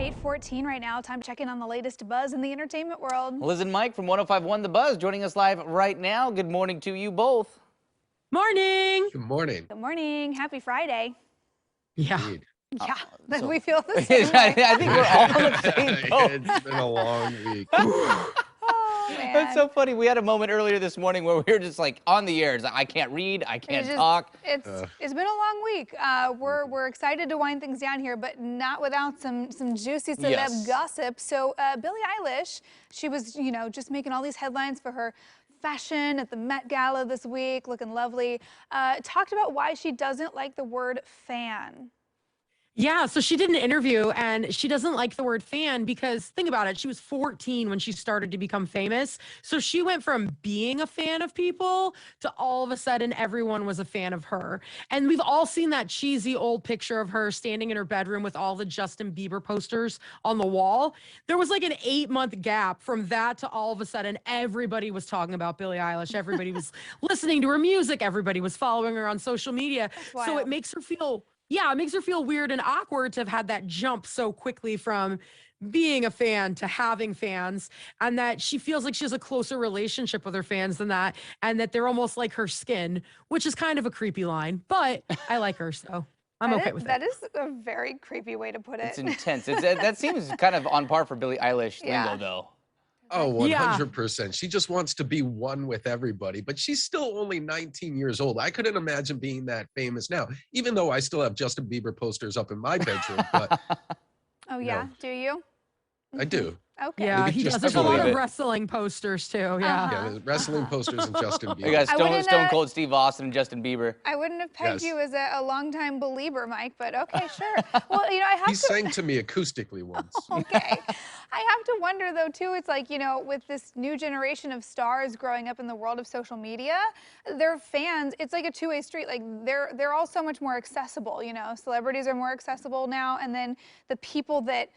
8:14 right now. Time to check in on the latest buzz in the entertainment world. Liz and Mike from 105.1 The Buzz joining us live right now. Good morning to you both. Morning. Good morning. Good morning. Happy Friday. Yeah. Indeed. Yeah, we feel the same way. I think we're all on the same boat. It's been a long week. Oh, man. That's so funny. We had a moment earlier this morning where we were just like on the air. It's like, I can't read, I can't talk. It's been a long week. We're excited to wind things down here, but not without some juicy celeb gossip. So Billie Eilish, she was just making all these headlines for her fashion at the Met Gala this week, looking lovely. Talked about why she doesn't like the word fan. Yeah, so she did an interview and she doesn't like the word fan because think about it, she was 14 when she started to become famous. So she went from being a fan of people to all of a sudden everyone was a fan of her. And we've all seen that cheesy old picture of her standing in her bedroom with all the Justin Bieber posters on the wall. There was like an 8-month gap from that to all of a sudden everybody was talking about Billie Eilish. Everybody was listening to her music. Everybody was following her on social media. So it makes her feel it makes her feel weird and awkward to have had that jump so quickly from being a fan to having fans, and that she feels like she has a closer relationship with her fans than that, and that they're almost like her skin, which is kind of a creepy line, but I like her, so I'm okay with it. That is a very creepy way to put it. It's intense. That seems kind of on par for Billie Eilish lingo, though. Oh, 100%. She just wants to be one with everybody, but she's still only 19 years old. I couldn't imagine being that famous now, even though I still have Justin Bieber posters up in my bedroom. But oh, yeah? Do you? I do. Okay. Yeah, he does. There's a lot of wrestling posters too. Yeah. Yeah, the wrestling posters and Justin Bieber. You got Stone Cold Steve Austin and Justin Bieber. I wouldn't have pegged you as a longtime believer, Mike, but okay, sure. Well, He sang to me acoustically once. Okay. I have to wonder though too, it's like, with this new generation of stars growing up in the world of social media, their fans, it's like a two-way street. Like they're all so much more accessible, Celebrities are more accessible now, and then the people that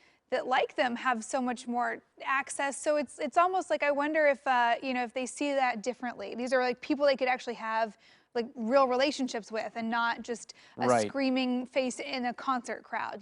like them have so much more access. So it's almost like I wonder if if they see that differently. These are like people they could actually have like real relationships with, and not just a screaming face in a concert crowd.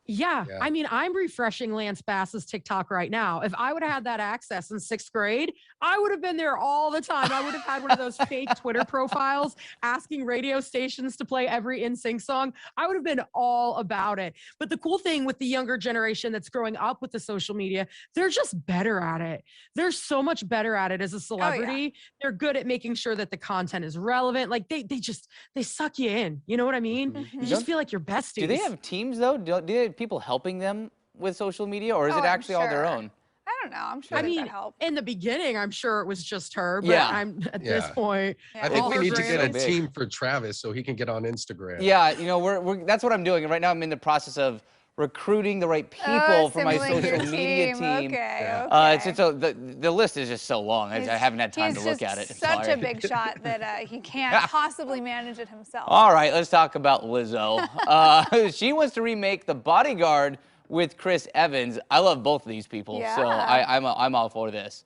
Yeah. I mean, I'm refreshing Lance Bass's TikTok right now. If I would have had that access in 6th grade, I would have been there all the time. I would have had one of those fake Twitter profiles asking radio stations to play every NSYNC song. I would have been all about it. But the cool thing with the younger generation that's growing up with the social media, they're just better at it. They're so much better at it as a celebrity. Oh, yeah. They're good at making sure that the content is relevant. Like they suck you in. You know what I mean? Mm-hmm. You just feel like you're besties. Do they have teams though? Do they have people helping them with social media, or is it actually all their own? I don't know. I'm sure that helped. In the beginning, I'm sure it was just her, but I'm at this point. I think we need to get a team for Travis so he can get on Instagram. Yeah, that's what I'm doing right now. I'm in the process of recruiting the right people for my social media team. Okay. The list is just so long. I haven't had time to look at it. He's such a big shot that he can't possibly manage it himself. All right, let's talk about Lizzo. She wants to remake The Bodyguard with Chris Evans. I love both of these people, so I'm all for this.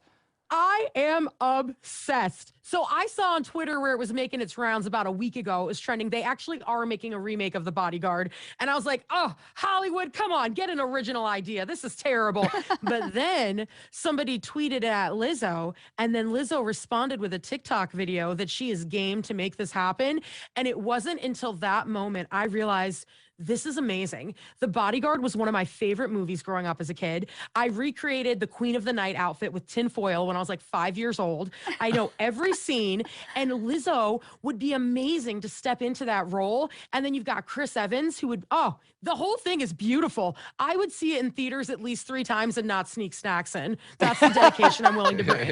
I am obsessed. So I saw on Twitter where it was making its rounds about a week ago. It was trending. They actually are making a remake of The Bodyguard. And I was like, oh, Hollywood, come on, get an original idea. This is terrible. But then somebody tweeted at Lizzo, and then Lizzo responded with a TikTok video that she is game to make this happen. And it wasn't until that moment I realized this is amazing. The Bodyguard was one of my favorite movies growing up as a kid. I recreated the Queen of the Night outfit with tinfoil when I was like 5 years old. I know every scene, and Lizzo would be amazing to step into that role. And then you've got Chris Evans, who would, the whole thing is beautiful. I would see it in theaters at least 3 times and not sneak snacks in. That's the dedication I'm willing to bring.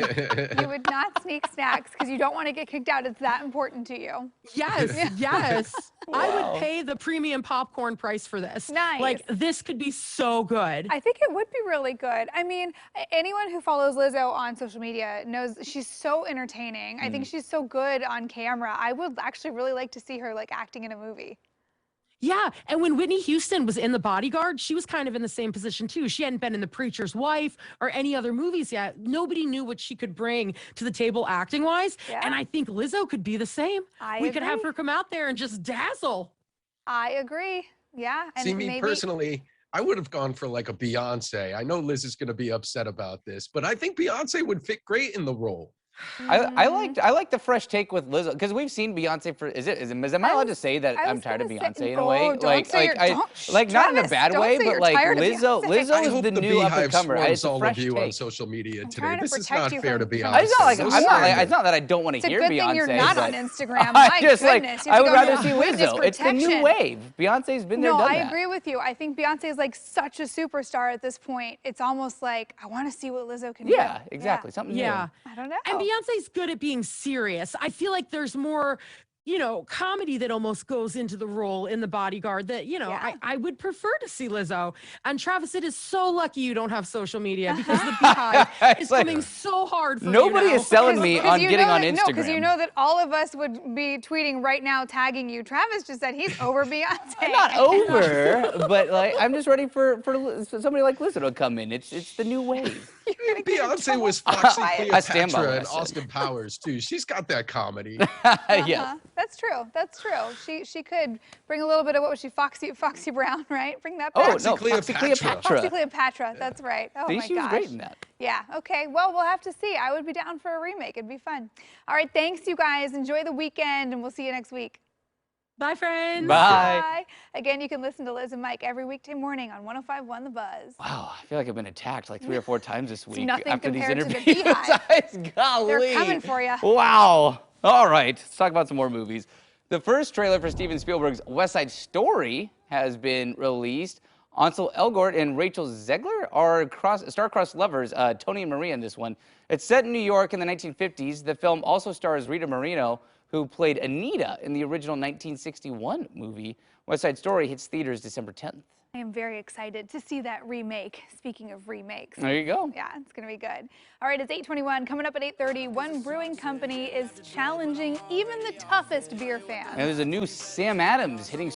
You would not sneak snacks because you don't want to get kicked out. It's that important to you. Yes, yes. Wow. I would pay the premium popcorn price for this. Nice. Like, this could be so good. I think it would be really good. I mean, anyone who follows Lizzo on social media knows she's so entertaining. I think she's so good on camera. I would actually really like to see her like acting in a movie. Yeah, and when Whitney Houston was in The Bodyguard, she was kind of in the same position too. She hadn't been in The Preacher's Wife or any other movies yet. Nobody knew what she could bring to the table acting-wise, and I think Lizzo could be the same. We could have her come out there and just dazzle. I agree. Yeah. And see, me personally, I would have gone for like a Beyonce. I know Liz is going to be upset about this, but I think Beyonce would fit great in the role. I like the fresh take with Lizzo because we've seen Beyonce for am I allowed to say that I'm tired of Beyonce in a way? Like not in a bad way, but like Lizzo is the new up and comer. It's a all fresh of you on take. social media today. to This is protect not you fair to from Beyonce. It's not that I don't want to hear It's a good Beyonce. thing you're not on but Instagram. My just goodness. I would rather see witness Lizzo. It's the new protection. wave. Beyonce's been there, No, done I that. agree with you. I think Beyonce is like such a superstar at this point. It's almost like I want to see what Lizzo can do. Yeah, exactly. Something new. Yeah. I don't know. And Beyonce's good at being serious. I feel like there's more, comedy that almost goes into the role in The Bodyguard that, I would prefer to see Lizzo. And Travis, it is so lucky you don't have social media because the Beehive is coming so hard for Nobody you now. is selling me on getting on Instagram. No, because you know that all of us would be tweeting right now, tagging you. Travis just said he's over Beyonce. I'm not over, but like I'm just ready for somebody like Lizzo to come in. It's the new wave. Beyonce was Foxy I stand by what Cleopatra I and said. Austin Powers too. She's got that comedy. Yes. That's true. That's true. She could bring a little bit of what was she, Foxy Brown, right? Bring that back. Oh no, Foxy Cleopatra. Foxy Cleopatra. That's right. Oh See, my she was gosh. great in that. Yeah. Okay. Well, we'll have to see. I would be down for a remake. It'd be fun. All right. Thanks, you guys. Enjoy the weekend, and we'll see you next week. Bye, friends. Bye. Again, you can listen to Liz and Mike every weekday morning on 105.1 The Buzz. Wow, I feel like I've been attacked like 3 or 4 times this week nothing after these compared to the interviews. Beehive. Golly. They're coming for you. Wow. All right, let's talk about some more movies. The first trailer for Steven Spielberg's West Side Story has been released. Ansel Elgort and Rachel Zegler are star-crossed lovers, Tony and Maria in this one. It's set in New York in the 1950s. The film also stars Rita Moreno, who played Anita in the original 1961 movie. West Side Story hits theaters December 10th. I am very excited to see that remake. Speaking of remakes. There you go. Yeah, it's going to be good. All right, it's 8:21. Coming up at 8:30, one brewing company is challenging even the toughest beer fans. And there's a new Sam Adams hitting